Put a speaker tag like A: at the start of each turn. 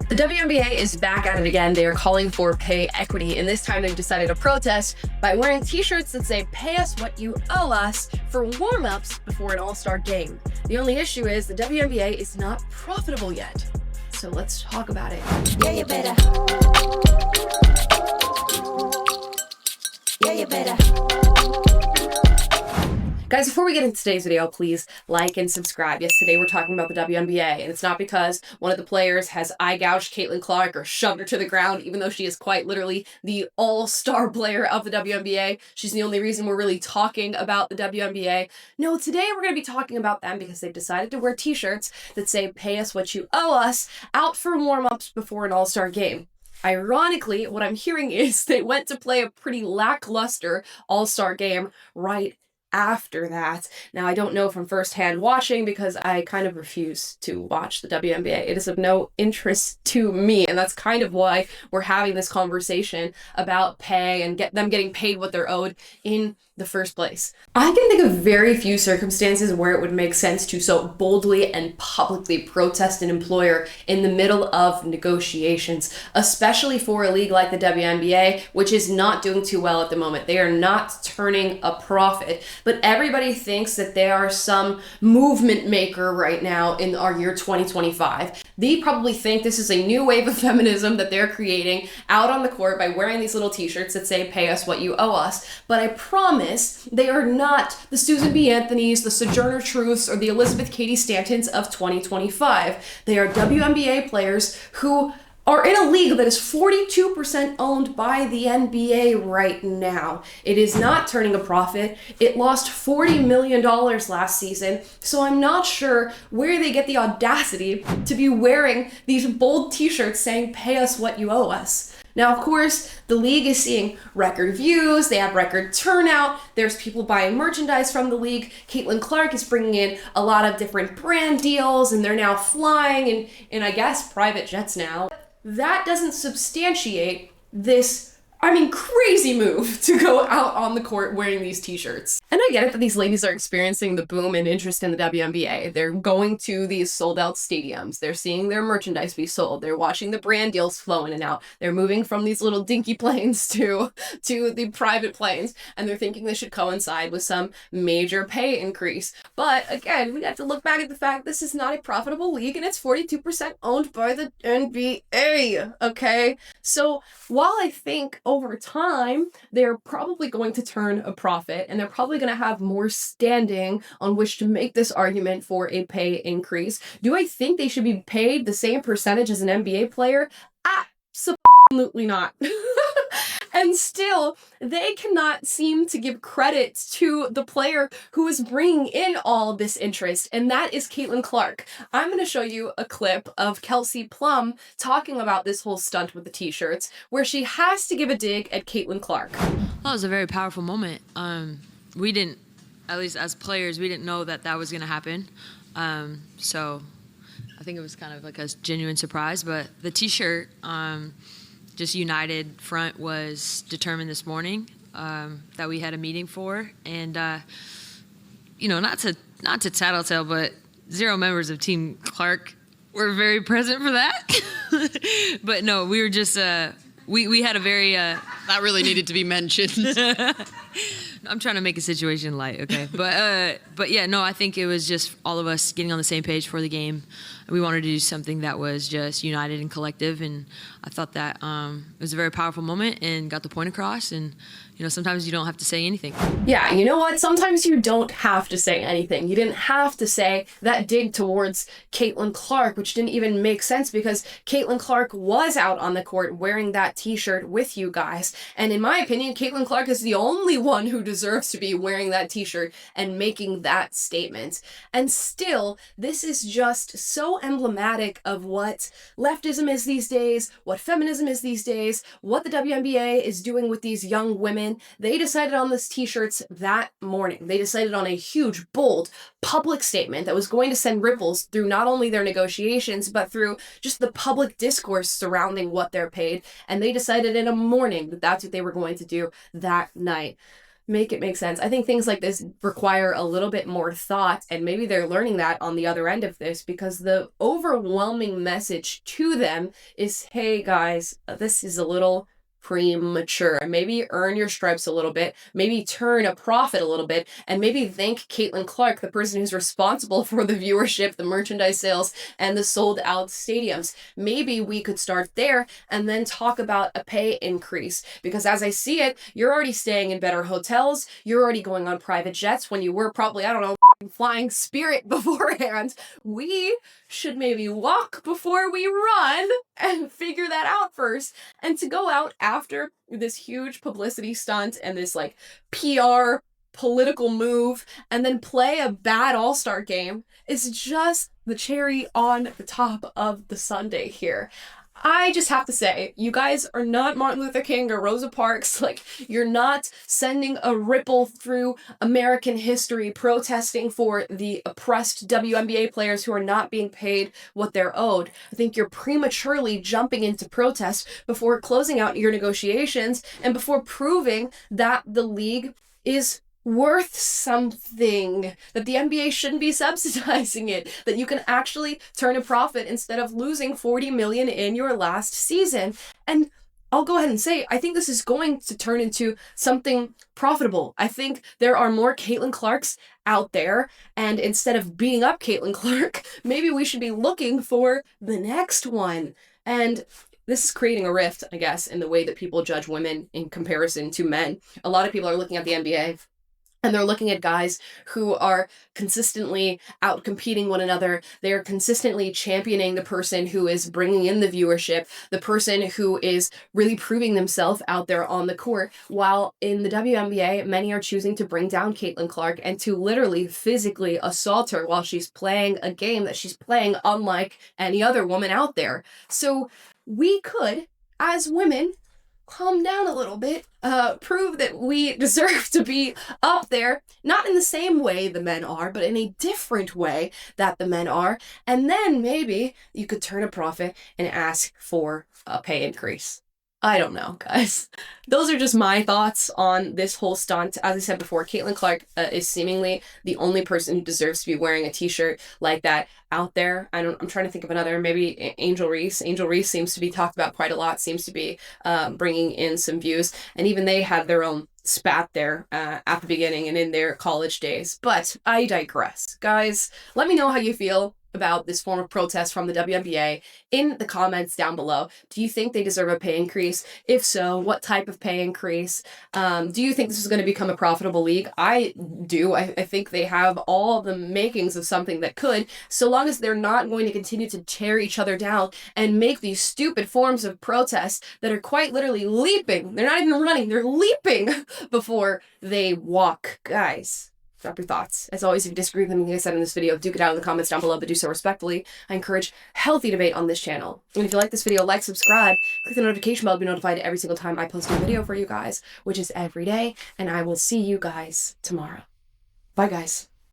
A: The WNBA is back at it again. They are calling for pay equity, and this time they've decided to protest by wearing t-shirts that say, "Pay us what you owe us," for warm-ups before an all-star game. The only issue is the WNBA is not profitable yet. So let's talk about it.
B: Yeah, you better. Yeah, you better.
A: Guys, before we get into today's video, please like and subscribe. Yes, today we're talking about the WNBA, and it's not because one of the players has eye gouged Caitlyn Clark or shoved her to the ground, even though she is quite literally the all-star player of the WNBA. She's the only reason we're really talking about the WNBA. No, today we're going to be talking about them because they've decided to wear t-shirts that say, "Pay us what you owe us," out for warm-ups before an all-star game. Ironically, what I'm hearing is they went to play a pretty lackluster all-star game right after that. Now, I don't know from firsthand watching because I kind of refuse to watch the WNBA. It is of no interest to me, and that's kind of why we're having this conversation about pay and them getting paid what they're owed in the first place. I can think of very few circumstances where it would make sense to so boldly and publicly protest an employer in the middle of negotiations, especially for a league like the WNBA, which is not doing too well at the moment. They are not turning a profit, but everybody thinks that they are some movement maker right now in our year 2025. They probably think this is a new wave of feminism that they're creating out on the court by wearing these little t-shirts that say, "Pay us what you owe us." But I promise they are not the Susan B. Anthonys, the Sojourner Truths, or the Elizabeth Cady Stantons of 2025. They are WNBA players who are in a league that is 42% owned by the NBA right now. It is not turning a profit. It lost $40 million last season, so I'm not sure where they get the audacity to be wearing these bold t-shirts saying, "Pay us what you owe us." Now, of course, the league is seeing record views, they have record turnout, there's people buying merchandise from the league. Caitlyn Clark is bringing in a lot of different brand deals, and they're now flying in I guess, private jets now. That doesn't substantiate this, crazy move to go out on the court wearing these t-shirts. And I get it that these ladies are experiencing the boom and interest in the WNBA. They're going to these sold out stadiums. They're seeing their merchandise be sold. They're watching the brand deals flow in and out. They're moving from these little dinky planes to the private planes, and they're thinking this should coincide with some major pay increase. But again, we have to look back at the fact this is not a profitable league, and it's 42% owned by the NBA, okay? So while I think over time, they're probably going to turn a profit, and they're probably going to have more standing on which to make this argument for a pay increase. Do I think they should be paid the same percentage as an NBA player? Absolutely not. And still, they cannot seem to give credit to the player who is bringing in all of this interest, and that is Caitlyn Clark. I'm going to show you a clip of Kelsey Plum talking about this whole stunt with the t-shirts, where she has to give a dig at Caitlyn Clark.
C: Well, it was a very powerful moment. We didn't, at least as players, we didn't know that was going to happen. So I think it was kind of like a genuine surprise, but the t-shirt, just United Front was determined this morning that we had a meeting for, and not to tattletale, but 0 members of Team Clark were very present for that. But no, we were just we had a very
D: that really needed to be mentioned.
C: I'm trying to make a situation light, okay? But yeah, no, I think it was just all of us getting on the same page for the game. We wanted to do something that was just united and collective, and I thought that it was a very powerful moment and got the point across. And sometimes you don't have to say anything.
A: Yeah, you know what? Sometimes you don't have to say anything. You didn't have to say that dig towards Caitlyn Clark, which didn't even make sense because Caitlyn Clark was out on the court wearing that t-shirt with you guys. And in my opinion, Caitlyn Clark is the only one who deserves to be wearing that t-shirt and making that statement. And still, this is just so emblematic of what leftism is these days, what feminism is these days, what the WNBA is doing with these young women. They decided on this t-shirts that morning. They decided on a huge, bold, public statement that was going to send ripples through not only their negotiations, but through just the public discourse surrounding what they're paid. And they decided in a morning that that's what they were going to do that night. make it make sense. I think things like this require a little bit more thought, and maybe they're learning that on the other end of this, because the overwhelming message to them is, hey guys, this is a little premature. Maybe earn your stripes a little bit, maybe turn a profit a little bit, and maybe thank Caitlyn Clark, the person who's responsible for the viewership, the merchandise sales, and the sold out stadiums. Maybe we could start there and then talk about a pay increase, because as I see it, you're already staying in better hotels, you're already going on private jets when you were probably, I don't know, flying Spirit beforehand. We should maybe walk before we run and figure that out first. And to go out after this huge publicity stunt and this like PR political move and then play a bad all-star game is just the cherry on the top of the sundae here. I just have to say, you guys are not Martin Luther King or Rosa Parks. Like, you're not sending a ripple through American history protesting for the oppressed WNBA players who are not being paid what they're owed. I think you're prematurely jumping into protest before closing out your negotiations and before proving that the league is worth something, that the NBA shouldn't be subsidizing it, that you can actually turn a profit instead of losing $40 million in your last season. And I'll go ahead and say, I think this is going to turn into something profitable. I think there are more Caitlyn Clarks out there, and instead of beating up Caitlyn Clark, maybe we should be looking for the next one. And this is creating a rift, I guess, in the way that people judge women in comparison to men. A lot of people are looking at the NBA and they're looking at guys who are consistently out competing one another. They're consistently championing the person who is bringing in the viewership, the person who is really proving themselves out there on the court. While in the WNBA, many are choosing to bring down Caitlyn Clark and to literally physically assault her while she's playing a game that she's playing unlike any other woman out there. So we could, as women, calm down a little bit, prove that we deserve to be up there, not in the same way the men are, but in a different way that the men are, and then maybe you could turn a profit and ask for a pay increase. I don't know, guys. Those are just my thoughts on this whole stunt. As I said before, Caitlyn Clark is seemingly the only person who deserves to be wearing a t-shirt like that out there. I'm trying to think of another, maybe Angel Reese. Angel Reese seems to be talked about quite a lot, seems to be bringing in some views. And even they had their own spat there at the beginning and in their college days. But I digress. Guys, let me know how you feel about this form of protest from the WNBA in the comments down below. Do you think they deserve a pay increase? If so, what type of pay increase? Do you think this is going to become a profitable league? I do. I think they have all the makings of something that could, so long as they're not going to continue to tear each other down and make these stupid forms of protest that are quite literally leaping. They're not even running, they're leaping before they walk. Guys, drop your thoughts. As always, if you disagree with anything I said in this video, duke it out in the comments down below, but do so respectfully. I encourage healthy debate on this channel. And if you like this video, like, subscribe, click the notification bell to be notified every single time I post a video for you guys, which is every day, and I will see you guys tomorrow. Bye, guys.